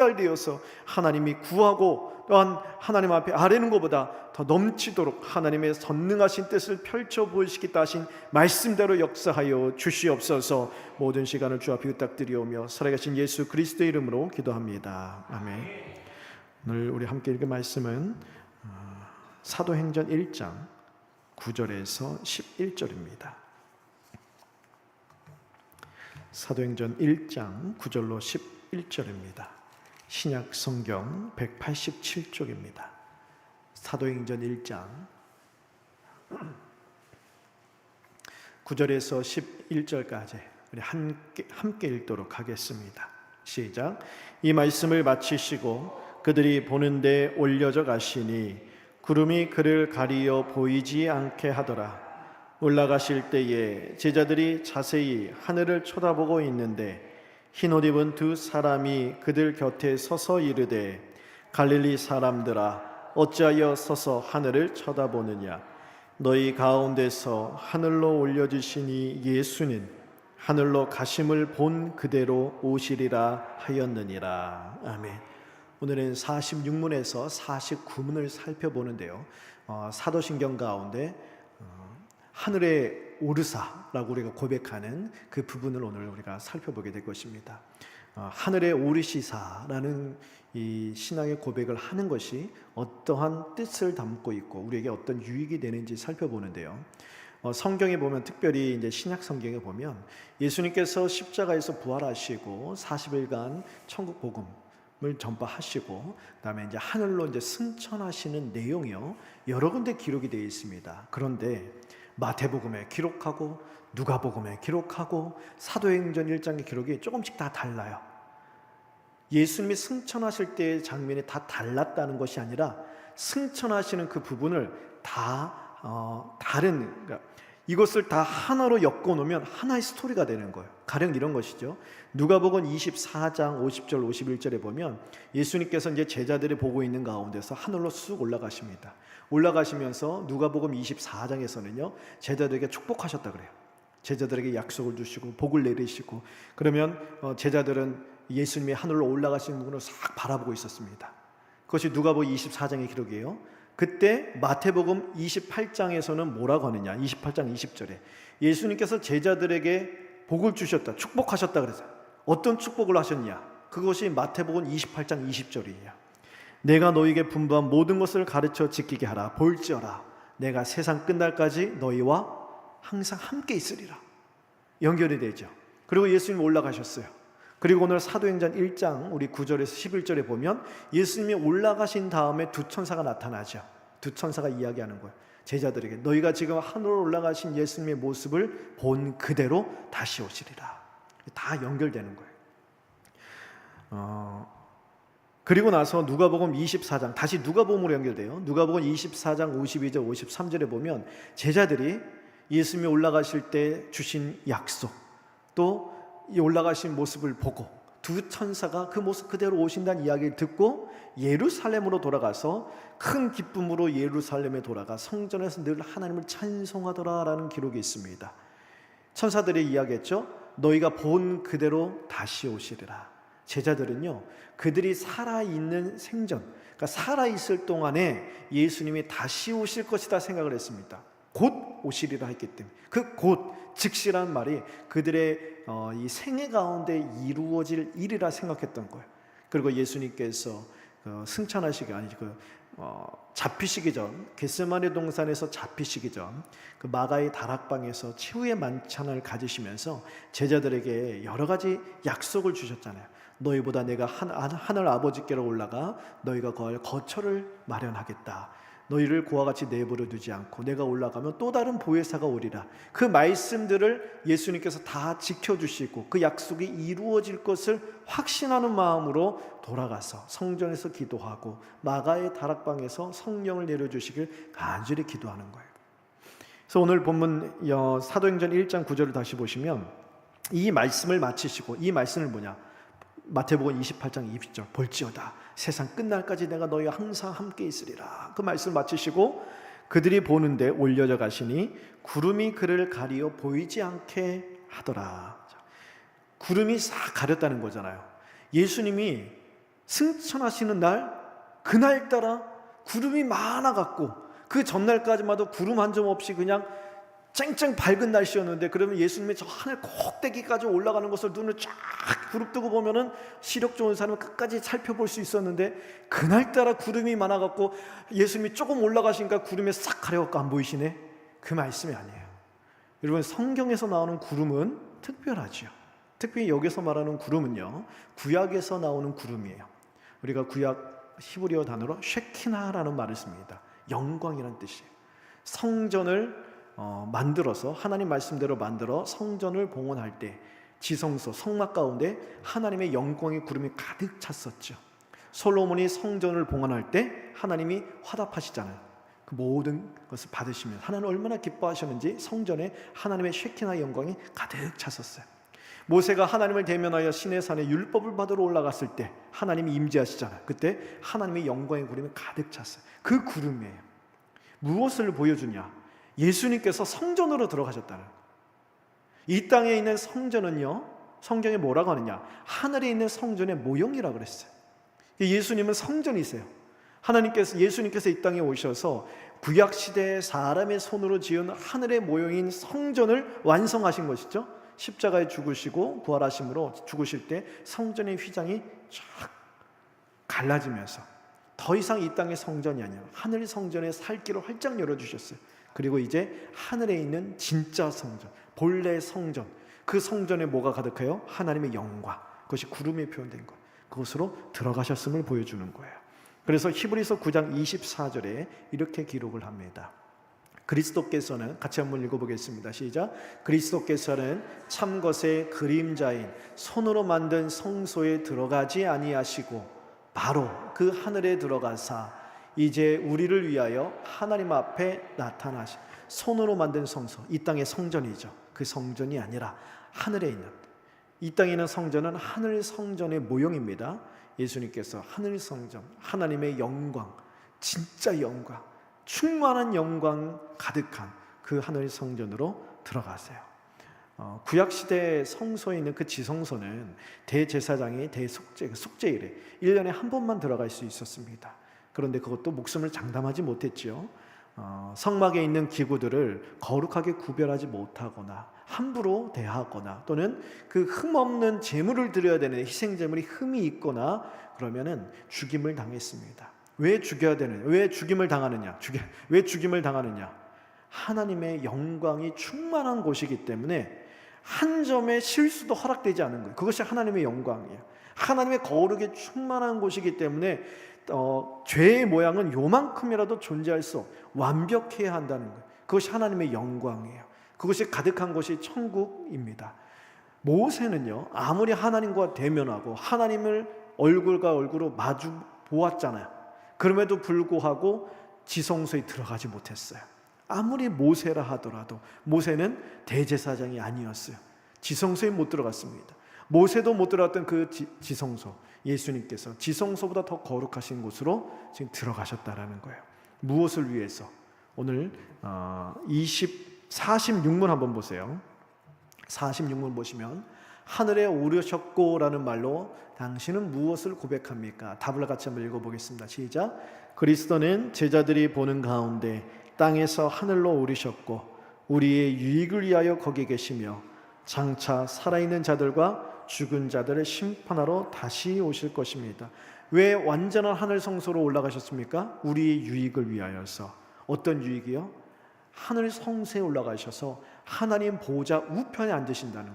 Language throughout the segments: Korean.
되어서 하나님이 구하고 또한 하나님 앞에 아뢰는 것보다 더 넘치도록 하나님의 선능하신 뜻을 펼쳐 보이시겠다 하신 말씀대로 역사하여 주시옵소서. 모든 시간을 주 앞에 부탁드리오며 살아계신 예수 그리스도의 이름으로 기도합니다. 아멘. 오늘 우리 함께 읽은 말씀은 사도행전 1장 9절에서 11절입니다. 사도행전 1장 9절로 11절입니다. 신약 성경 187쪽입니다. 사도행전 1장 9절에서 11절까지 우리 함께 읽도록 하겠습니다. 시작. 이 말씀을 마치시고 그들이 보는데 올려져 가시니 구름이 그를 가리어 보이지 않게 하더라. 올라가실 때에 제자들이 자세히 하늘을 쳐다보고 있는데 흰옷 입은 두 사람이 그들 곁에 서서 이르되 갈릴리 사람들아 어찌하여 서서 하늘을 쳐다보느냐. 너희 가운데서 하늘로 올려주시니 예수는 하늘로 가심을 본 그대로 오시리라 하였느니라. 아멘. 오늘은 46문에서 49문을 살펴보는데요, 사도신경 가운데 하늘의 오르사라고 우리가 고백하는 그 부분을 오늘 우리가 살펴보게 될 것입니다. 하늘의 오르시사라는 이 신앙의 고백을 하는 것이 어떠한 뜻을 담고 있고 우리에게 어떤 유익이 되는지 살펴보는데요, 성경에 보면, 특별히 이제 신약 성경에 보면 예수님께서 십자가에서 부활하시고 40일간 천국 복음을 전파하시고 그다음에 이제 하늘로 이제 승천하시는 내용이요 여러 군데 기록이 되어 있습니다. 그런데 마태복음에 기록하고 누가복음에 기록하고 사도행전 1장의 기록이 조금씩 다 달라요. 예수님이 승천하실 때의 장면이 다 달랐다는 것이 아니라 승천하시는 그 부분을 다 다른, 그러니까 이것을 다 하나로 엮어놓으면 하나의 스토리가 되는 거예요. 가령 이런 것이죠. 누가복음 24장 50절 51절에 보면 예수님께서 이제 제자들이 보고 있는 가운데서 하늘로 쑥 올라가십니다. 올라가시면서 누가복음 24장에서는요 제자들에게 축복하셨다 그래요. 제자들에게 약속을 주시고 복을 내리시고, 그러면 제자들은 예수님이 하늘로 올라가시는 부분을 싹 바라보고 있었습니다. 그것이 누가복음 24장의 기록이에요. 그때 마태복음 28장에서는 뭐라고 하느냐, 28장 20절에 예수님께서 제자들에게 복을 주셨다, 축복하셨다 그래서 어떤 축복을 하셨냐, 그것이 마태복음 28장 20절이에요. 내가 너희에게 분부한 모든 것을 가르쳐 지키게 하라. 볼지어라 내가 세상 끝날까지 너희와 항상 함께 있으리라. 연결이 되죠. 그리고 예수님 올라가셨어요. 그리고 오늘 사도행전 1장 우리 9절에서 11절에 보면 예수님이 올라가신 다음에 두 천사가 나타나죠. 두 천사가 이야기하는 거예요. 제자들에게 너희가 지금 하늘로 올라가신 예수님의 모습을 본 그대로 다시 오시리라. 다 연결되는 거예요. 그리고 나서 누가복음 24장, 다시 누가복음으로 연결돼요. 누가복음 24장 52절 53절에 보면 제자들이 예수님이 올라가실 때 주신 약속, 또 이 올라가신 모습을 보고 두 천사가 그 모습 그대로 오신다는 이야기를 듣고 예루살렘으로 돌아가서 큰 기쁨으로 예루살렘에 돌아가 성전에서 늘 하나님을 찬송하더라라는 기록이 있습니다. 천사들이 이야기했죠. 너희가 본 그대로 다시 오시리라. 제자들은요 그들이 살아있는 생전, 그러니까 살아있을 동안에 예수님이 다시 오실 것이다 생각을 했습니다. 곧 오시리라 했기 때문에 그 곧, 즉시라는 말이 그들의 이 생애 가운데 이루어질 일이라 생각했던 거예요. 그리고 예수님께서 승천하시기, 아니 잡히시기 전, 겟세마네 동산에서 잡히시기 전 그 마가의 다락방에서 최후의 만찬을 가지시면서 제자들에게 여러 가지 약속을 주셨잖아요. 너희보다 내가 하늘 아버지께로 올라가 너희가 거할 거처를 마련하겠다. 너희를 고와 같이 내버려 두지 않고 내가 올라가면 또 다른 보혜사가 오리라. 그 말씀들을 예수님께서 다 지켜주시고 그 약속이 이루어질 것을 확신하는 마음으로 돌아가서 성전에서 기도하고 마가의 다락방에서 성령을 내려주시길 간절히 기도하는 거예요. 그래서 오늘 본문 사도행전 1장 9절을 다시 보시면 이 말씀을 마치시고, 이 말씀은 뭐냐, 마태복음 28장 20절 볼지어다 세상 끝날까지 내가 너희와 항상 함께 있으리라. 그 말씀을 마치시고 그들이 보는데 올려져 가시니 구름이 그를 가리어 보이지 않게 하더라. 구름이 싹 가렸다는 거잖아요. 예수님이 승천하시는 날, 그날따라 구름이 많아갖고 그 전날까지만 해도 구름 한 점 없이 그냥 쨍쨍 밝은 날씨였는데, 그러면 예수님이 저 하늘 꼭대기까지 올라가는 것을 눈을 쫙 부릅뜨고 보면은 시력 좋은 사람은 끝까지 살펴볼 수 있었는데, 그날따라 구름이 많아갖고 예수님이 조금 올라가시니까 구름에 싹 가려갖고 안 보이시네. 그 말씀이 아니에요. 여러분, 성경에서 나오는 구름은 특별하죠. 특히 여기서 말하는 구름은요, 구약에서 나오는 구름이에요. 우리가 구약 히브리어 단어로 쉐키나라는 말을 씁니다. 영광이라는 뜻이에요. 성전을 만들어서, 하나님 말씀대로 만들어 성전을 봉헌할 때 지성소, 성막 가운데 하나님의 영광의 구름이 가득 찼었죠. 솔로몬이 성전을 봉헌할 때 하나님이 화답하시잖아요. 그 모든 것을 받으시면 하나님 얼마나 기뻐하셨는지 성전에 하나님의 쉐키나 영광이 가득 찼었어요. 모세가 하나님을 대면하여 시내산에 율법을 받으러 올라갔을 때 하나님이 임재하시잖아요. 그때 하나님의 영광의 구름이 가득 찼어요. 그 구름이에요. 무엇을 보여주냐? 예수님께서 성전으로 들어가셨다는. 이 땅에 있는 성전은요, 성경에 뭐라고 하느냐? 하늘에 있는 성전의 모형이라고 그랬어요. 예수님은 성전이세요. 예수님께서 이 땅에 오셔서 구약시대에 사람의 손으로 지은 하늘의 모형인 성전을 완성하신 것이죠. 십자가에 죽으시고 부활하심으로 죽으실 때 성전의 휘장이 쫙 갈라지면서 더 이상 이 땅의 성전이 아니라 하늘 성전의 살 길을 활짝 열어주셨어요. 그리고 이제 하늘에 있는 진짜 성전, 본래 성전, 그 성전에 뭐가 가득해요? 하나님의 영광, 그것이 구름에 표현된 것, 그것으로 들어가셨음을 보여주는 거예요. 그래서 히브리서 9장 24절에 이렇게 기록을 합니다. 그리스도께서는, 같이 한번 읽어보겠습니다. 시작. 그리스도께서는 참것의 그림자인 손으로 만든 성소에 들어가지 아니하시고 바로 그 하늘에 들어가사 이제 우리를 위하여 하나님 앞에 나타나시. 손으로 만든 성소, 이 땅의 성전이죠. 그 성전이 아니라 하늘에 있는, 이 땅에 있는 성전은 하늘 성전의 모형입니다. 예수님께서 하늘 성전, 하나님의 영광, 진짜 영광, 충만한 영광 가득한 그 하늘 성전으로 들어가세요. 구약시대 성소에 있는 그 지성소는 대제사장이 속죄일에 1년에 한 번만 들어갈 수 있었습니다. 그런데 그것도 목숨을 장담하지 못했죠. 성막에 있는 기구들을 거룩하게 구별하지 못하거나 함부로 대하거나 또는 그 흠없는 제물을 드려야 되는 희생제물이 흠이 있거나 그러면은 죽임을 당했습니다. 왜 죽여야 되느냐? 왜 죽임을 당하느냐? 왜 죽임을 당하느냐? 하나님의 영광이 충만한 곳이기 때문에 한 점의 실수도 허락되지 않은 거예요. 그것이 하나님의 영광이에요. 하나님의 거룩이 충만한 곳이기 때문에 죄의 모양은 요만큼이라도 존재할 수 없고 완벽해야 한다는 거예요. 그것이 하나님의 영광이에요. 그것이 가득한 곳이 천국입니다. 모세는요, 아무리 하나님과 대면하고 하나님을 얼굴과 얼굴로 마주 보았잖아요. 그럼에도 불구하고 지성소에 들어가지 못했어요. 아무리 모세라 하더라도 모세는 대제사장이 아니었어요. 지성소에 못 들어갔습니다. 모세도 못 들어갔던 그 지성소, 예수님께서 지성소보다 더 거룩하신 곳으로 지금 들어가셨다라는 거예요. 무엇을 위해서? 오늘 46문 한번 보세요. 46문 보시면 하늘에 오르셨고라는 말로 당신은 무엇을 고백합니까? 답을 같이 한번 읽어보겠습니다. 시작. 그리스도는 제자들이 보는 가운데 땅에서 하늘로 오르셨고 우리의 유익을 위하여 거기 계시며 장차 살아있는 자들과 죽은 자들을 심판하러 다시 오실 것입니다. 왜 완전한 하늘 성소로 올라가셨습니까? 우리의 유익을 위하여서. 어떤 유익이요? 하늘 성소에 올라가셔서 하나님 보좌 우편에 앉으신다는,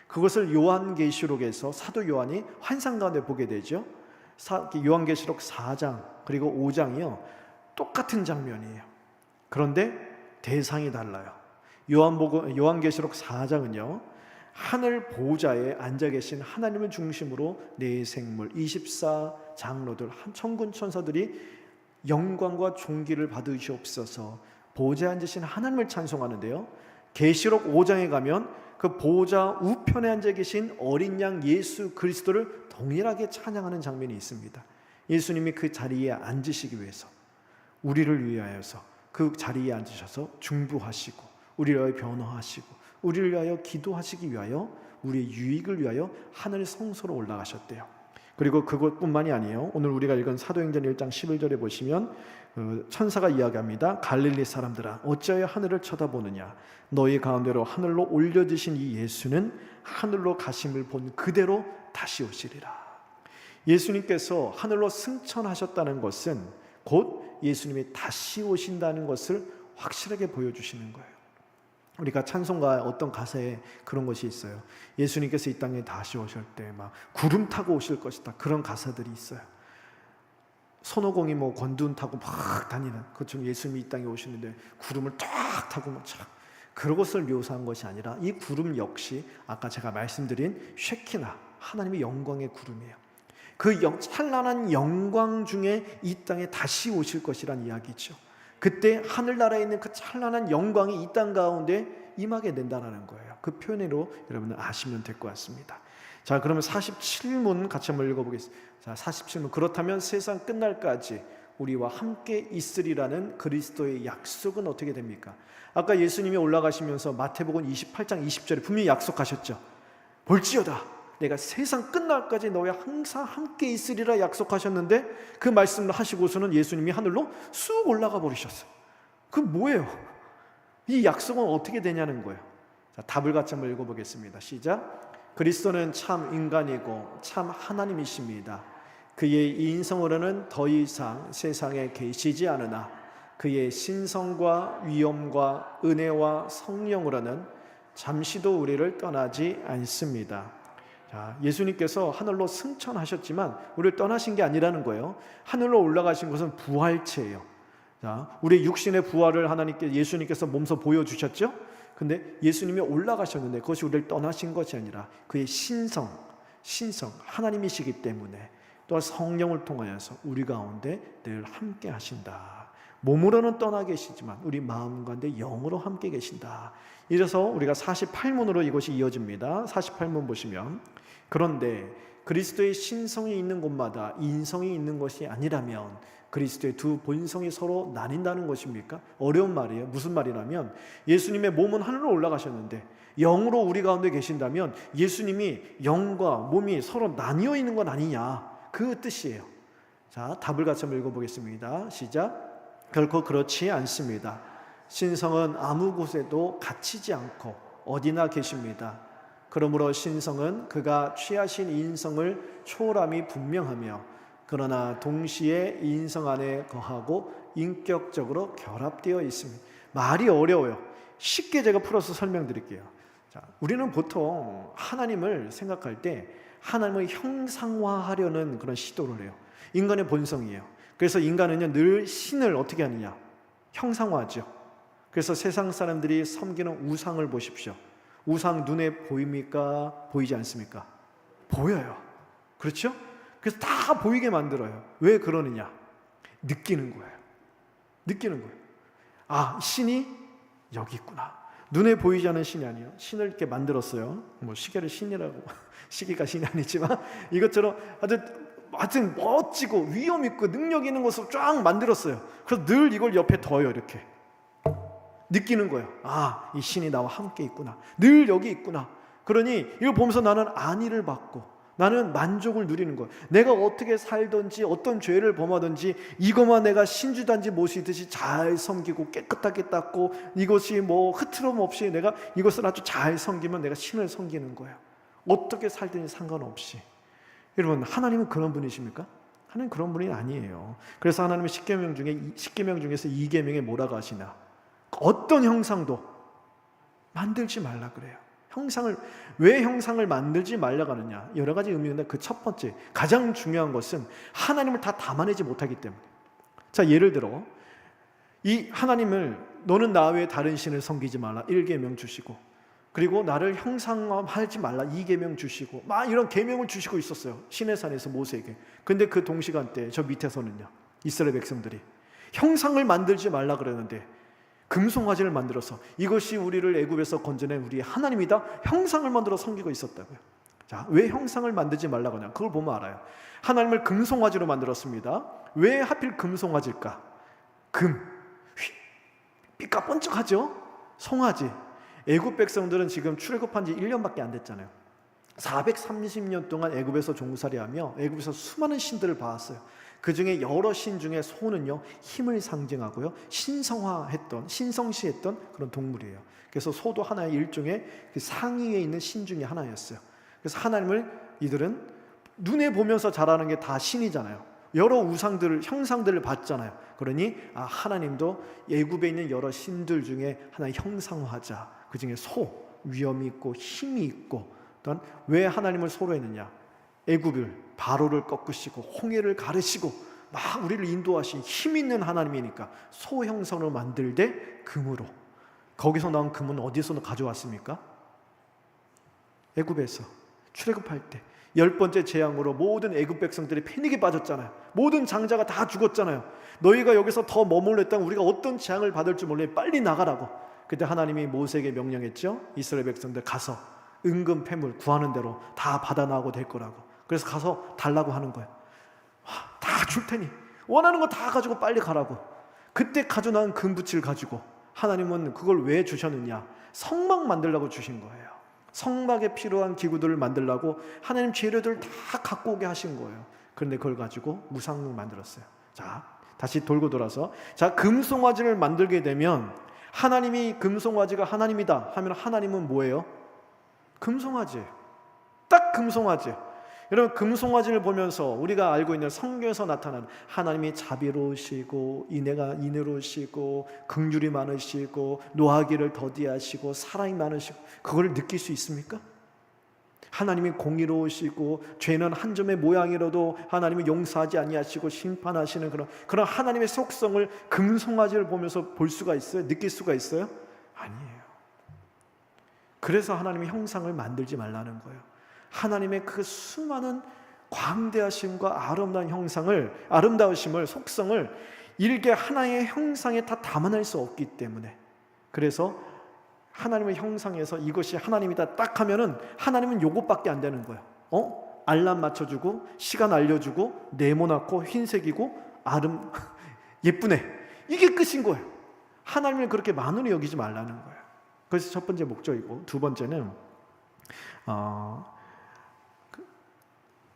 그것을 요한계시록에서 사도 요한이 환상 가운데 보게 되죠. 요한계시록 4장 그리고 5장이요 똑같은 장면이에요. 그런데 대상이 달라요. 요한계시록 4장은요 하늘 보좌에 앉아 계신 하나님을 중심으로 네 생물 24장로들 천군 천사들이 영광과 존귀를 받으시옵소서 보좌에 앉으신 하나님을 찬송하는데요, 계시록 5장에 가면 그 보좌 우편에 앉아 계신 어린 양 예수 그리스도를 동일하게 찬양하는 장면이 있습니다. 예수님이 그 자리에 앉으시기 위해서, 우리를 위하여서 그 자리에 앉으셔서 중보하시고 우리를 위하여 변호하시고 우리를 위하여 기도하시기 위하여 우리의 유익을 위하여 하늘 성소로 올라가셨대요. 그리고 그것뿐만이 아니에요. 오늘 우리가 읽은 사도행전 1장 11절에 보시면 천사가 이야기합니다. 갈릴리 사람들아 어찌하여 하늘을 쳐다보느냐. 너희 가운데로 하늘로 올려지신 이 예수는 하늘로 가심을 본 그대로 다시 오시리라. 예수님께서 하늘로 승천하셨다는 것은 곧 예수님이 다시 오신다는 것을 확실하게 보여주시는 거예요. 우리가 찬송가 어떤 가사에 그런 것이 있어요. 예수님께서 이 땅에 다시 오실 때 막 구름 타고 오실 것이다, 그런 가사들이 있어요. 손오공이 뭐 권둔 타고 막 다니는 그처럼 예수님이 이 땅에 오시는데 구름을 쫙 타고 막 그런 것을 묘사한 것이 아니라 이 구름 역시 아까 제가 말씀드린 쉐키나, 하나님의 영광의 구름이에요. 그 찬란한 영광 중에 이 땅에 다시 오실 것이란 이야기죠. 그때 하늘나라에 있는 그 찬란한 영광이 이 땅 가운데 임하게 된다는 거예요. 그 표현으로 여러분은 아시면 될 것 같습니다. 자, 그러면 47문 같이 한번 읽어보겠습니다. 자, 47문. 그렇다면 세상 끝날까지 우리와 함께 있으리라는 그리스도의 약속은 어떻게 됩니까? 아까 예수님이 올라가시면서 마태복음 28장 20절에 분명히 약속하셨죠. 볼지어다 내가 세상 끝날까지 너와 항상 함께 있으리라 약속하셨는데 그 말씀을 하시고서는 예수님이 하늘로 쑥 올라가 버리셨어요. 그 뭐예요? 이 약속은 어떻게 되냐는 거예요. 자, 답을 같이 한번 읽어보겠습니다. 시작. 그리스도는 참 인간이고 참 하나님이십니다. 그의 인성으로는 더 이상 세상에 계시지 않으나 그의 신성과 위엄과 은혜와 성령으로는 잠시도 우리를 떠나지 않습니다. 자, 예수님께서 하늘로 승천하셨지만 우리를 떠나신 게 아니라는 거예요. 하늘로 올라가신 것은 부활체예요. 자, 우리 육신의 부활을 예수님께서 몸소 보여주셨죠. 근데 예수님이 올라가셨는데 그것이 우리를 떠나신 것이 아니라 그의 신성 하나님이시기 때문에 또 성령을 통하여서 우리 가운데 늘 함께 하신다. 몸으로는 떠나 계시지만 우리 마음 가운데 영으로 함께 계신다. 이래서 우리가 48문으로 이것이 이어집니다. 48문 보시면 그런데 그리스도의 신성이 있는 곳마다 인성이 있는 것이 아니라면 그리스도의 두 본성이 서로 나뉜다는 것입니까? 어려운 말이에요. 무슨 말이냐면 예수님의 몸은 하늘로 올라가셨는데 영으로 우리 가운데 계신다면 예수님이 영과 몸이 서로 나뉘어 있는 건 아니냐, 그 뜻이에요. 자, 답을 같이 한번 읽어보겠습니다. 시작. 결코 그렇지 않습니다. 신성은 아무 곳에도 갇히지 않고 어디나 계십니다. 그러므로 신성은 그가 취하신 인성을 초월함이 분명하며 그러나 동시에 인성 안에 거하고 인격적으로 결합되어 있습니다. 말이 어려워요. 쉽게 제가 풀어서 설명드릴게요. 자, 우리는 보통 하나님을 생각할 때 하나님을 형상화하려는 그런 시도를 해요. 인간의 본성이에요. 그래서 인간은요 늘 신을 어떻게 하느냐, 형상화하죠. 그래서 세상 사람들이 섬기는 우상을 보십시오. 우상 눈에 보입니까? 보이지 않습니까? 보여요. 그렇죠? 그래서 다 보이게 만들어요. 왜 그러느냐? 느끼는 거예요. 느끼는 거예요. 아, 신이 여기 있구나. 눈에 보이지 않는 신이 아니에요. 신을 이렇게 만들었어요. 뭐 시계를 신이라고 시계가 신이 아니지만 이것처럼 하여튼 멋지고 위험 있고 능력 있는 것으로 쫙 만들었어요. 그래서 늘 이걸 옆에 둬요. 이렇게 느끼는 거예요. 아, 이 신이 나와 함께 있구나. 늘 여기 있구나. 그러니 이걸 보면서 나는 안위를 받고 나는 만족을 누리는 거예요. 내가 어떻게 살든지 어떤 죄를 범하든지 이것만 내가 신주단지 모시듯이 잘 섬기고 깨끗하게 닦고 이것이 뭐 흐트럼 없이 내가 이것을 아주 잘 섬기면 내가 신을 섬기는 거예요. 어떻게 살든지 상관없이. 여러분, 하나님은 그런 분이십니까? 하나님 그런 분이 아니에요. 그래서 하나님은 10계명 중에서 2계명에 뭐라고 하시나? 어떤 형상도 만들지 말라 그래요. 왜 형상을 만들지 말라고 하느냐? 여러 가지 의미인데 그 첫 번째, 가장 중요한 것은 하나님을 다 담아내지 못하기 때문에. 자, 예를 들어 이 하나님을 너는 나 외에 다른 신을 섬기지 말라 1계명 주시고, 그리고 나를 형상화하지 말라 2계명 주시고, 막 이런 계명을 주시고 있었어요. 시내산에서 모세에게. 근데 그 동시간대 저 밑에서는요, 이스라엘 백성들이 형상을 만들지 말라 그러는데 금송아지를 만들어서 이것이 우리를 애굽에서 건져낸 우리 하나님이다, 형상을 만들어 섬기고 있었다고요. 자, 왜 형상을 만들지 말라고 하냐? 그걸 보면 알아요. 하나님을 금송아지로 만들었습니다. 왜 하필 금송아지일까? 삐까뻔쩍하죠? 송아지. 애굽 백성들은 지금 출애굽한 지 1년밖에 안 됐잖아요. 430년 동안 애굽에서 종살이하며 애굽에서 수많은 신들을 봐왔어요. 그 중에 여러 신 중에 소는요, 힘을 상징하고요, 신성시했던 그런 동물이에요. 그래서 소도 하나의 일종의 그 상위에 있는 신 중에 하나였어요. 그래서 하나님을 이들은 눈에 보면서 자라는 게 다 신이잖아요. 여러 우상들을, 형상들을 봤잖아요. 그러니 하나님도 애굽에 있는 여러 신들 중에 하나 형상화하자. 그 중에 소, 위엄이 있고 힘이 있고, 또한 왜 하나님을 소로 했느냐? 애굽을, 바로를 꺾으시고 홍해를 가르시고 막 우리를 인도하신 힘 있는 하나님이니까 소 형상으로 만들되 금으로. 거기서 나온 금은 어디서 가져왔습니까? 애굽에서 출애굽할 때 10번째 재앙으로 모든 애굽 백성들이 패닉에 빠졌잖아요. 모든 장자가 다 죽었잖아요. 너희가 여기서 더 머물렀다면 우리가 어떤 재앙을 받을 줄 몰라, 빨리 나가라고. 그때 하나님이 모세에게 명령했죠. 이스라엘 백성들 가서 은금 패물 구하는 대로 다 받아 나오고 될 거라고. 그래서 가서 달라고 하는 거예요. 다 줄 테니 원하는 거 다 가지고 빨리 가라고. 그때 가져나온 금붙이를 가지고 하나님은 그걸 왜 주셨느냐? 성막 만들라고 주신 거예요. 성막에 필요한 기구들을 만들라고 하나님 재료들을 다 갖고 오게 하신 거예요. 그런데 그걸 가지고 무상을 만들었어요. 자, 다시 돌고 돌아서, 자, 금송아지를 만들게 되면 하나님이 금송아지가 하나님이다 하면 하나님은 뭐예요? 금송아지예요. 딱 금송아지예요. 여러분, 금송아지를 보면서 우리가 알고 있는 성경에서 나타나는 하나님이 자비로우시고 인애로우시고 긍휼이 많으시고 노하기를 더디하시고 사랑이 많으시고, 그걸 느낄 수 있습니까? 하나님이 공의로우시고 죄는 한 점의 모양이라도 하나님이 용서하지 아니하시고 심판하시는 그런 하나님의 속성을 금송아지를 보면서 볼 수가 있어요? 느낄 수가 있어요? 아니에요. 그래서 하나님의 형상을 만들지 말라는 거예요. 하나님의 그 수많은 광대하심과 아름다우심을, 속성을 일개 하나의 형상에 다 담아낼 수 없기 때문에, 그래서 하나님의 형상에서 이것이 하나님이다 딱 하면은 하나님은 요것밖에 안 되는 거예요. 알람 맞춰주고 시간 알려주고 네모나고 흰색이고 예쁘네, 이게 끝인 거예요. 하나님을 그렇게 만으로 여기지 말라는 거예요. 그래서 첫 번째 목적이고, 두 번째는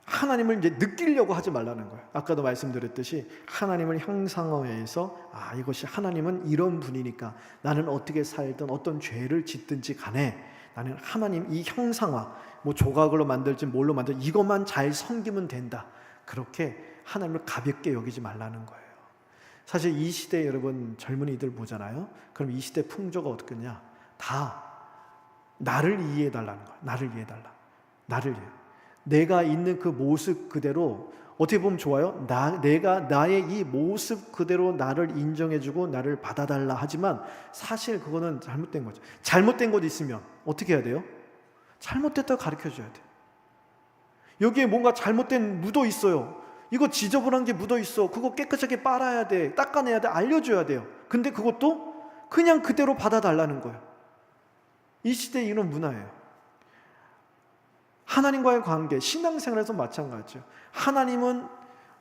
하나님을 이제 느끼려고 하지 말라는 거예요. 아까도 말씀드렸듯이 하나님을 형상화해서 이것이 하나님은 이런 분이니까 나는 어떻게 살든 어떤 죄를 짓든지 간에 나는 하나님 이 형상화, 뭐 조각으로 만들지 뭘로 만들지 이것만 잘 섬기면 된다. 그렇게 하나님을 가볍게 여기지 말라는 거예요. 사실 이 시대에 여러분 젊은이들 보잖아요. 그럼 이 시대 풍조가 어떻겠냐? 다 나를 이해해달라는 거예요. 나를 이해해달라. 나를 이해. 내가 있는 그 모습 그대로, 어떻게 보면 좋아요. 내가 나의 이 모습 그대로 나를 인정해주고 나를 받아달라 하지만 사실 그거는 잘못된 거죠. 잘못된 것 있으면 어떻게 해야 돼요? 잘못됐다고 가르쳐줘야 돼요. 여기에 뭔가 잘못된 묻어 있어요. 이거 지저분한 게 묻어 있어. 그거 깨끗하게 빨아야 돼. 닦아내야 돼. 알려줘야 돼요. 근데 그것도 그냥 그대로 받아달라는 거예요. 이 시대에 이런 문화예요. 하나님과의 관계, 신앙생활에서 마찬가지죠. 하나님은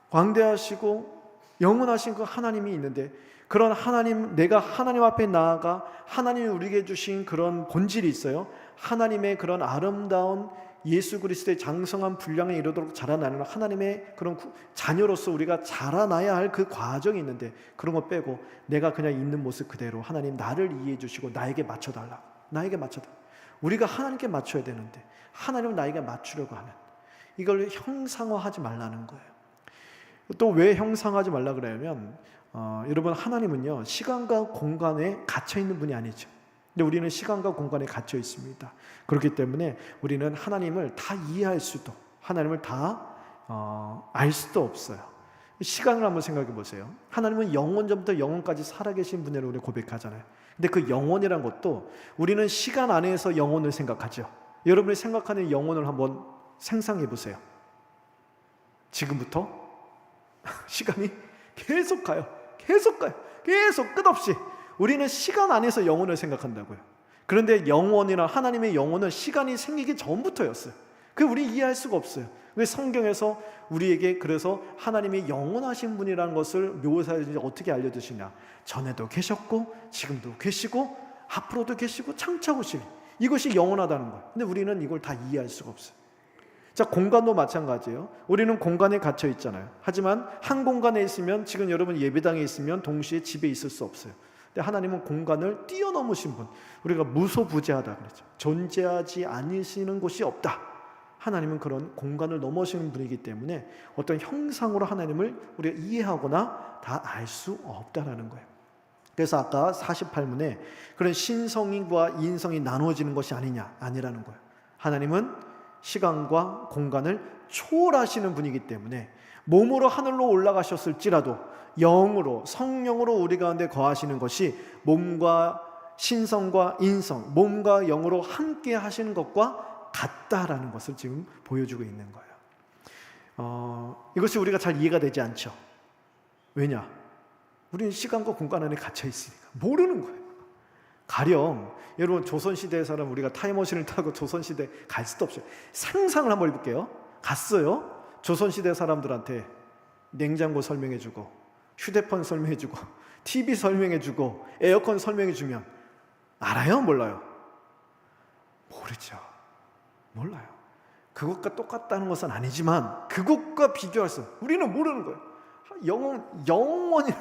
광대하시고 영원하신 그 하나님이 있는데, 그런 하나님, 내가 하나님 앞에 나아가 하나님이 우리에게 주신 그런 본질이 있어요. 하나님의 그런 아름다운 예수 그리스도의 장성한 분량에 이르도록 자라나는 하나님의 그런 자녀로서 우리가 자라나야 할 그 과정이 있는데, 그런 거 빼고 내가 그냥 있는 모습 그대로 하나님 나를 이해해 주시고 나에게 맞춰달라. 나에게 맞춰달라. 우리가 하나님께 맞춰야 되는데 하나님은 나에게 맞추려고 하는, 이걸 형상화하지 말라는 거예요. 또 왜 형상화하지 말라 그러냐면 여러분, 하나님은요 시간과 공간에 갇혀 있는 분이 아니죠. 근데 우리는 시간과 공간에 갇혀 있습니다. 그렇기 때문에 우리는 하나님을 다 이해할 수도, 하나님을 다 알 수도 없어요. 시간을 한번 생각해 보세요. 하나님은 영원 전부터 영원까지 살아계신 분이라고 우리 고백하잖아요. 근데 그 영원이란 것도 우리는 시간 안에서 영혼을 생각하죠. 여러분이 생각하는 영혼을 한번 상상해 보세요. 지금부터 시간이 계속 가요. 계속 끝없이. 우리는 시간 안에서 영혼을 생각한다고요. 그런데 영원이나 하나님의 영혼은 시간이 생기기 전부터였어요. 그걸 우리 이해할 수가 없어요. 왜 성경에서 우리에게 그래서 하나님이 영원하신 분이라는 것을 묘사해서 어떻게 알려주시냐? 전에도 계셨고 지금도 계시고 앞으로도 계시고 창차 오실, 이것이 영원하다는 거예요. 근데 우리는 이걸 다 이해할 수가 없어요. 자, 공간도 마찬가지예요. 우리는 공간에 갇혀 있잖아요. 하지만 한 공간에 있으면, 지금 여러분 예배당에 있으면 동시에 집에 있을 수 없어요. 근데 하나님은 공간을 뛰어넘으신 분, 우리가 무소부재하다 그랬죠. 존재하지 않으시는 곳이 없다. 하나님은 그런 공간을 넘어서는 분이기 때문에 어떤 형상으로 하나님을 우리가 이해하거나 다 알 수 없다라는 거예요. 그래서 아까 48문에 그런 신성과 인성이 나누어지는 것이 아니라는 거예요. 하나님은 시간과 공간을 초월하시는 분이기 때문에 몸으로 하늘로 올라가셨을지라도 영으로, 성령으로 우리 가운데 거하시는 것이 몸과 신성과 인성, 몸과 영으로 함께 하시는 것과 같다라는 것을 지금 보여주고 있는 거예요. 이것이 우리가 잘 이해가 되지 않죠. 왜냐? 우리는 시간과 공간 안에 갇혀 있으니까 모르는 거예요. 가령 여러분, 조선시대 사람, 우리가 타임머신을 타고 조선시대 갈 수도 없어요. 상상을 한번 해볼게요. 갔어요. 조선시대 사람들한테 냉장고 설명해주고, 휴대폰 설명해주고, TV 설명해주고, 에어컨 설명해주면 알아요? 몰라요? 모르죠. 몰라요. 그것과 똑같다는 것은 아니지만 그것과 비교할 수, 우리는 모르는 거예요. 영원히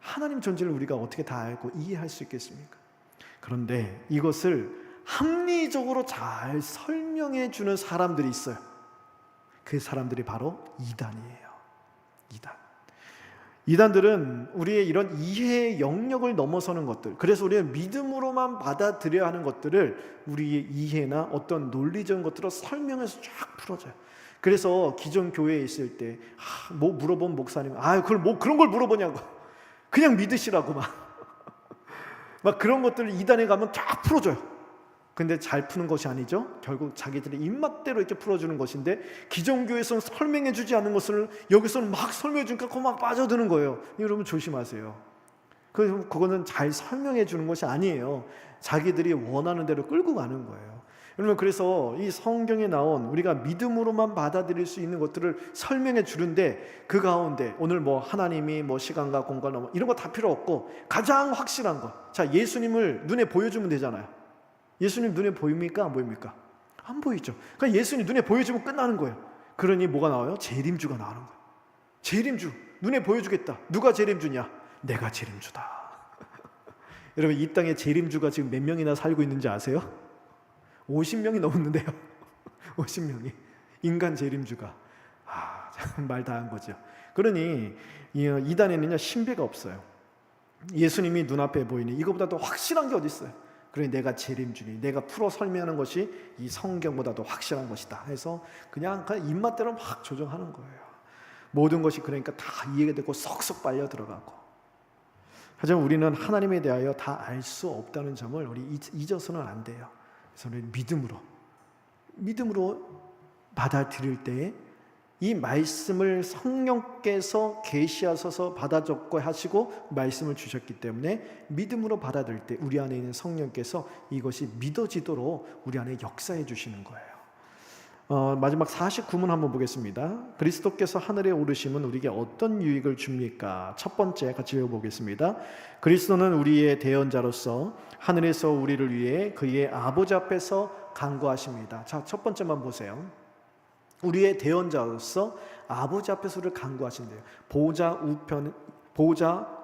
하나님 존재를 우리가 어떻게 다 알고 이해할 수 있겠습니까? 그런데 이것을 합리적으로 잘 설명해 주는 사람들이 있어요. 그 사람들이 바로 이단이에요. 이단들은 우리의 이런 이해의 영역을 넘어서는 것들, 그래서 우리는 믿음으로만 받아들여야 하는 것들을 우리의 이해나 어떤 논리적인 것들로 설명해서 쫙 풀어줘요. 그래서 기존 교회에 있을 때 뭐 물어본 목사님, 그걸 뭐 그런 걸 물어보냐고, 그냥 믿으시라고 막 그런 것들을 이단에 가면 쫙 풀어줘요. 근데 잘 푸는 것이 아니죠. 결국 자기들의 입맛대로 이렇게 풀어주는 것인데, 기존 교회에서는 설명해 주지 않은 것을 여기서는 막 설명해 주니까 그거 막 빠져드는 거예요. 여러분 조심하세요. 그거는 잘 설명해 주는 것이 아니에요. 자기들이 원하는 대로 끌고 가는 거예요. 여러분, 그래서 이 성경에 나온 우리가 믿음으로만 받아들일 수 있는 것들을 설명해 주는데, 그 가운데 오늘 뭐 하나님이 뭐 시간과 공간 이런 거 다 필요 없고 가장 확실한 것, 자, 예수님을 눈에 보여주면 되잖아요. 예수님 눈에 보입니까? 안 보입니까? 안 보이죠. 그러니까 예수님 눈에 보여주면 끝나는 거예요. 그러니 뭐가 나와요? 재림주가 나오는 거예요. 재림주, 눈에 보여주겠다. 누가 재림주냐? 내가 재림주다. 여러분, 이 땅에 재림주가 지금 몇 명이나 살고 있는지 아세요? 50명이 넘었는데요. 50명이 인간 재림주가. 참 말 다 한 거죠. 그러니 이단에는요, 신비가 없어요. 예수님이 눈앞에 보이니 이거보다 더 확실한 게 어디 있어요? 그러니 내가 재림주니, 내가 풀어 설명하는 것이 이 성경보다 더 확실한 것이다 해서 그냥 입맛대로 막 조정하는 거예요. 모든 것이 그러니까 다 이해가 되고 쏙쏙 빨려 들어가고. 하지만 우리는 하나님에 대하여 다 알 수 없다는 점을 우리 잊어서는 안 돼요. 그래서 우리 믿음으로 받아들일 때에 이 말씀을 성령께서 계시하셔서 받아 적고 하시고 말씀을 주셨기 때문에 믿음으로 받아들일 때 우리 안에 있는 성령께서 이것이 믿어지도록 우리 안에 역사해 주시는 거예요. 마지막 49문 한번 보겠습니다. 그리스도께서 하늘에 오르심은 우리에게 어떤 유익을 줍니까? 첫 번째 같이 읽어보겠습니다. 그리스도는 우리의 대언자로서 하늘에서 우리를 위해 그의 아버지 앞에서 간구하십니다. 자, 첫 번째만 보세요. 우리의 대언자로서 아버지 앞에서 우리를 간구하신대요. 보호자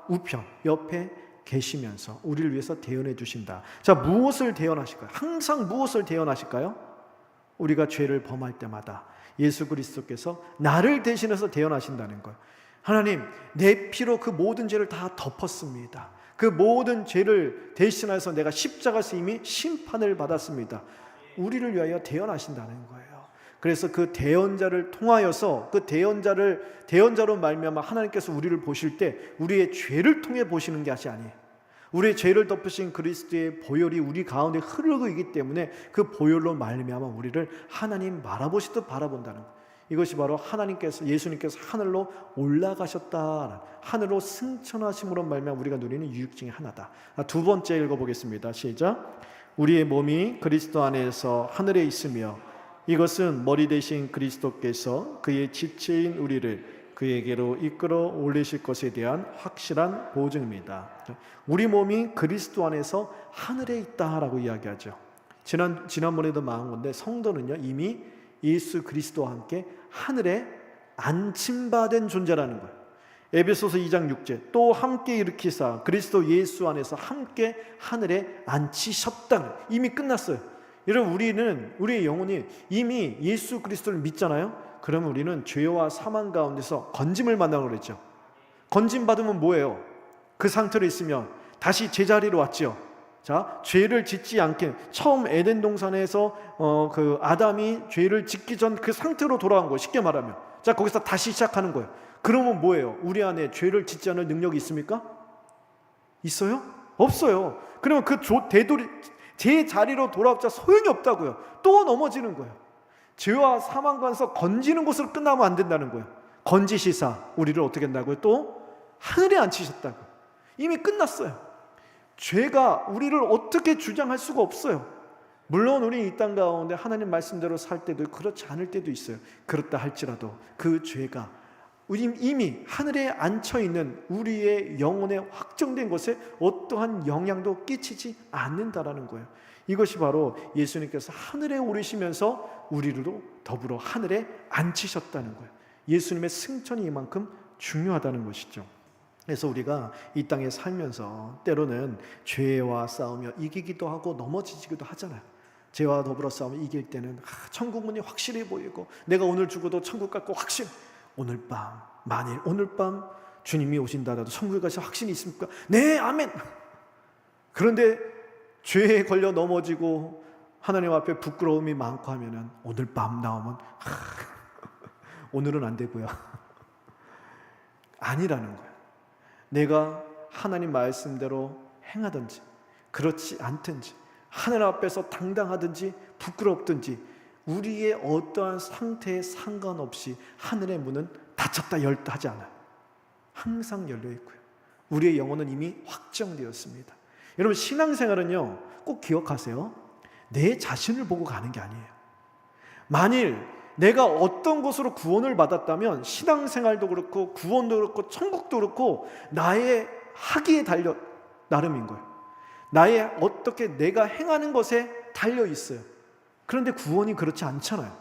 우편 옆에 계시면서 우리를 위해서 대언해 주신다. 자, 무엇을 대언하실까요? 항상 무엇을 대언하실까요? 우리가 죄를 범할 때마다 예수 그리스도께서 나를 대신해서 대언하신다는 거예요. 하나님, 내 피로 그 모든 죄를 다 덮었습니다. 그 모든 죄를 대신해서 내가 십자가에서 이미 심판을 받았습니다. 우리를 위하여 대언하신다는 거예요. 그래서 그 대언자를 통하여서 그 대언자로 말미암아 하나님께서 우리를 보실 때 우리의 죄를 통해 보시는 것이 아니에요. 우리의 죄를 덮으신 그리스도의 보혈이 우리 가운데 흐르고 있기 때문에 그 보혈로 말미암아 우리를 하나님 바라보시듯 바라본다는 거예요. 이것이 바로 예수님께서 하늘로 올라가셨다, 하늘로 승천하심으로 말미암아 우리가 누리는 유익 중에 하나다. 두 번째 읽어보겠습니다. 시작. 우리의 몸이 그리스도 안에서 하늘에 있으며 이것은 머리 대신 그리스도께서 그의 지체인 우리를 그에게로 이끌어 올리실 것에 대한 확실한 보증입니다. 우리 몸이 그리스도 안에서 하늘에 있다라고 이야기하죠. 지난번에도 말한 건데 성도는요, 이미 예수 그리스도와 함께 하늘에 안침받은 존재라는 거예요. 에베소서 2장 6절 또 함께 일으키사 그리스도 예수 안에서 함께 하늘에 앉히셨다. 이미 끝났어요. 여러분, 우리의 영혼이 이미 예수 그리스도를 믿잖아요. 그러면 우리는 죄와 사망 가운데서 건짐을 만나고 그랬죠. 건짐 받으면 뭐예요? 그 상태로 있으면 다시 제자리로 왔죠. 자, 죄를 짓지 않게 처음 에덴 동산에서 그 아담이 죄를 짓기 전 그 상태로 돌아온 거예요. 쉽게 말하면. 자, 거기서 다시 시작하는 거예요. 그러면 뭐예요? 우리 안에 죄를 짓지 않을 능력이 있습니까? 있어요? 없어요. 그러면 그 제 자리로 돌아왔자 소용이 없다고요. 또 넘어지는 거예요. 죄와 사망관에서 건지는 것으로 끝나면 안 된다는 거예요. 건지시사 우리를 어떻게 한다고요? 또 하늘에 앉히셨다고. 이미 끝났어요. 죄가 우리를 어떻게 주장할 수가 없어요. 물론 우리 이 땅 가운데 하나님 말씀대로 살 때도 그렇지 않을 때도 있어요. 그렇다 할지라도 그 죄가 이미 하늘에 앉혀있는 우리의 영혼에 확정된 것에 어떠한 영향도 끼치지 않는다라는 거예요. 이것이 바로 예수님께서 하늘에 오르시면서 우리로 더불어 하늘에 앉히셨다는 거예요. 예수님의 승천이 이만큼 중요하다는 것이죠. 그래서 우리가 이 땅에 살면서 때로는 죄와 싸우며 이기기도 하고 넘어지기도 하잖아요. 죄와 더불어 싸우며 이길 때는 천국문이 확실히 보이고 내가 오늘 죽어도 천국 갈 거 확실. 만일 오늘 밤 주님이 오신다라도 천국에 가실 확신이 있습니까? 네, 아멘. 그런데 죄에 걸려 넘어지고 하나님 앞에 부끄러움이 많고 하면은 오늘 밤 나오면 오늘은 안 되고요. 아니라는 거예요. 내가 하나님 말씀대로 행하든지 그렇지 않든지 하늘 앞에서 당당하든지 부끄럽든지 우리의 어떠한 상태에 상관없이 하늘의 문은 닫혔다 열다 하지 않아요. 항상 열려 있고요. 우리의 영혼은 이미 확정되었습니다. 여러분, 신앙생활은요 꼭 기억하세요. 내 자신을 보고 가는 게 아니에요. 만일 내가 어떤 것으로 구원을 받았다면 신앙생활도 그렇고 구원도 그렇고 천국도 그렇고 나의 하기에 달려 나름인 거예요. 나의 어떻게 내가 행하는 것에 달려 있어요. 그런데 구원이 그렇지 않잖아요.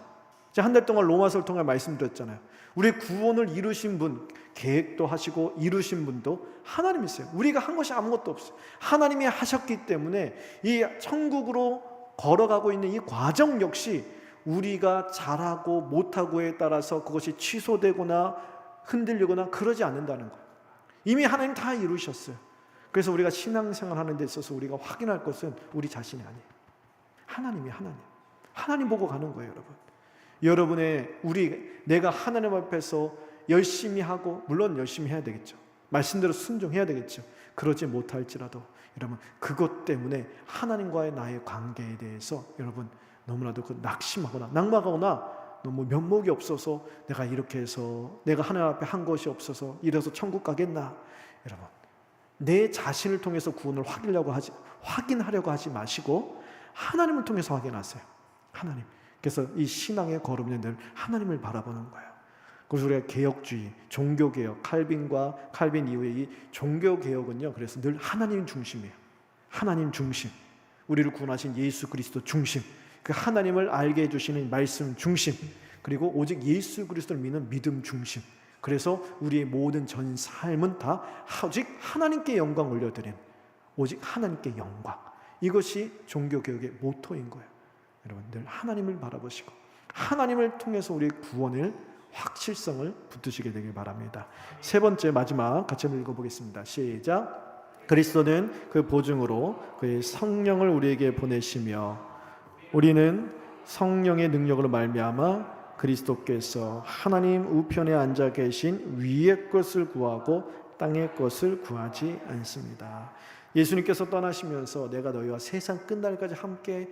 제가 한 달 동안 로마서를 통해 말씀드렸잖아요. 우리의 구원을 이루신 분, 계획도 하시고 이루신 분도 하나님이세요. 우리가 한 것이 아무것도 없어요. 하나님이 하셨기 때문에 이 천국으로 걸어가고 있는 이 과정 역시 우리가 잘하고 못하고에 따라서 그것이 취소되거나 흔들리거나 그러지 않는다는 거예요. 이미 하나님 다 이루셨어요. 그래서 우리가 신앙생활 하는 데 있어서 우리가 확인할 것은 우리 자신이 아니에요. 하나님이 하나님 보고 가는 거예요. 여러분의 내가 하나님 앞에서 열심히 하고, 물론 열심히 해야 되겠죠. 말씀대로 순종해야 되겠죠. 그러지 못할지라도 여러분 그것 때문에 하나님과의 나의 관계에 대해서 여러분 너무나도 낙심하거나 낙망하거나 너무 면목이 없어서 내가 이렇게 해서 내가 하나님 앞에 한 것이 없어서 이래서 천국 가겠나. 여러분, 내 자신을 통해서 구원을 확인하려고 하지 마시고 하나님을 통해서 확인하세요. 하나님. 그래서 이 신앙의 걸음은 늘 하나님을 바라보는 거예요. 그래서 우리가 개혁주의, 종교개혁, 칼빈 이후의 이 종교개혁은요, 그래서 늘 하나님 중심이에요. 하나님 중심. 우리를 구원하신 예수 그리스도 중심. 그 하나님을 알게 해주시는 말씀 중심. 그리고 오직 예수 그리스도를 믿는 믿음 중심. 그래서 우리의 모든 전 삶은 다 오직 하나님께 영광 올려드린, 오직 하나님께 영광. 이것이 종교개혁의 모토인 거예요. 여러분들 하나님을 바라보시고 하나님을 통해서 우리의 구원을 확실성을 붙드시게 되길 바랍니다. 세 번째 마지막 같이 한번 읽어보겠습니다. 시작. 그리스도는 그 보증으로 그의 성령을 우리에게 보내시며 우리는 성령의 능력으로 말미암아 그리스도께서 하나님 우편에 앉아 계신 위의 것을 구하고 땅의 것을 구하지 않습니다. 예수님께서 떠나시면서 내가 너희와 세상 끝날까지 함께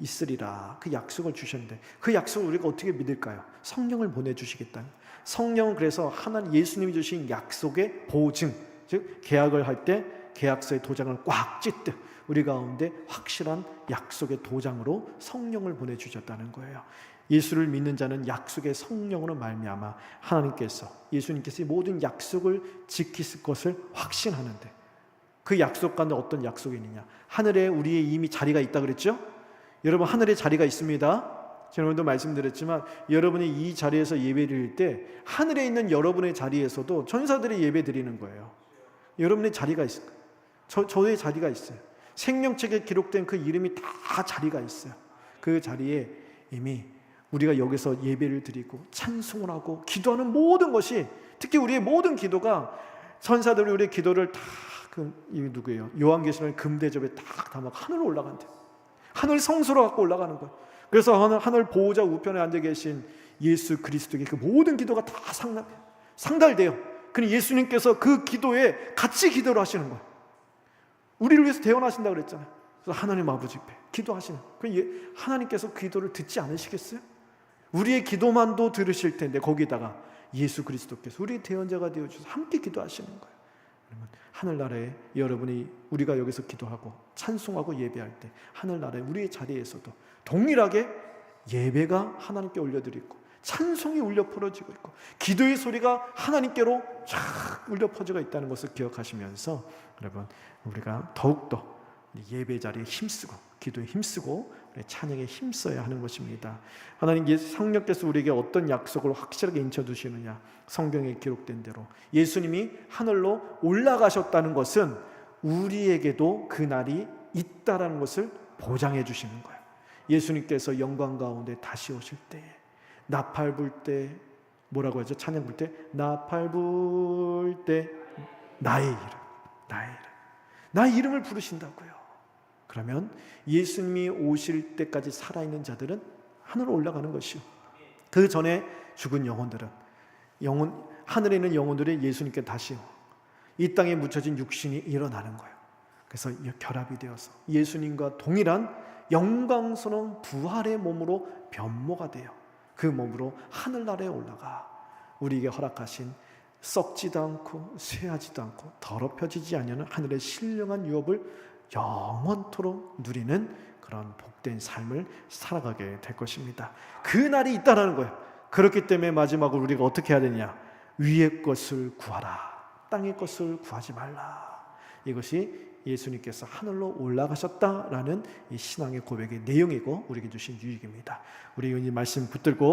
있으리라 그 약속을 주셨는데 그 약속을 우리가 어떻게 믿을까요? 성령을 보내주시겠다. 성령은 그래서 하나님 예수님이 주신 약속의 보증, 즉 계약을 할 때 계약서의 도장을 꽉 찢듯 우리 가운데 확실한 약속의 도장으로 성령을 보내주셨다는 거예요. 예수를 믿는 자는 약속의 성령으로 말미암아 하나님께서 예수님께서 모든 약속을 지키실 것을 확신하는데 그 약속 가운데 어떤 약속이 있느냐? 하늘에 우리의 이미 자리가 있다 그랬죠? 여러분 하늘에 자리가 있습니다. 지난번도 말씀드렸지만 여러분이 이 자리에서 예배 드릴 때 하늘에 있는 여러분의 자리에서도 천사들이 예배 드리는 거예요. 여러분의 자리가 있을 거예요. 저의 자리가 있어요. 생명책에 기록된 그 이름이 다 자리가 있어요. 그 자리에 이미 우리가 여기서 예배를 드리고 찬송을 하고 기도하는 모든 것이, 특히 우리의 모든 기도가 천사들이 우리의 기도를 다 누구예요? 요한계시록의 금대접에 딱 담아 하늘로 올라간대요. 하늘 성소로 갖고 올라가는 거예요. 그래서 하늘 보호자 우편에 앉아 계신 예수 그리스도에게 그 모든 기도가 다 상달돼요. 그럼 예수님께서 그 기도에 같이 기도를 하시는 거예요. 우리를 위해서 대언하신다고 그랬잖아요. 그래서 하나님 아버지 앞에 기도하시는 거예요. 하나님께서 그 기도를 듣지 않으시겠어요? 우리의 기도만도 들으실 텐데 거기다가 예수 그리스도께서 우리의 대언자가 되어주셔서 함께 기도하시는 거예요. 그러면 하늘나라에 여러분이, 우리가 여기서 기도하고 찬송하고 예배할 때 하늘나라에 우리의 자리에서도 동일하게 예배가 하나님께 올려드리고 찬송이 울려 퍼지고 있고 기도의 소리가 하나님께로 쫙 울려 퍼지고 있다는 것을 기억하시면서 여러분, 우리가 더욱더 예배 자리에 힘쓰고 기도에 힘쓰고 찬양에 힘써야 하는 것입니다. 하나님 성령께서 우리에게 어떤 약속을 확실하게 인쳐두시느냐, 성경에 기록된 대로 예수님이 하늘로 올라가셨다는 것은 우리에게도 그 날이 있다라는 것을 보장해 주시는 거예요. 예수님께서 영광 가운데 다시 오실 때 나팔 불 때 뭐라고 하죠? 찬양 불 때 나팔 불 때 나의 이름을 부르신다고요. 그러면 예수님이 오실 때까지 살아있는 자들은 하늘로 올라가는 것이요, 그 전에 죽은 영혼들은 하늘에 있는 영혼들이 예수님께 다시 이 땅에 묻혀진 육신이 일어나는 거예요. 그래서 결합이 되어서 예수님과 동일한 영광스러운 부활의 몸으로 변모가 돼요. 그 몸으로 하늘나라에 올라가 우리에게 허락하신 썩지도 않고 쇠하지도 않고 더럽혀지지 않는 하늘의 신령한 유업을 영원토록 누리는 그런 복된 삶을 살아가게 될 것입니다. 그 날이 있다라는 거예요. 그렇기 때문에 마지막으로 우리가 어떻게 해야 되냐? 위의 것을 구하라, 땅의 것을 구하지 말라. 이것이 예수님께서 하늘로 올라가셨다라는 이 신앙의 고백의 내용이고 우리에게 주신 유익입니다. 우리 이 말씀 붙들고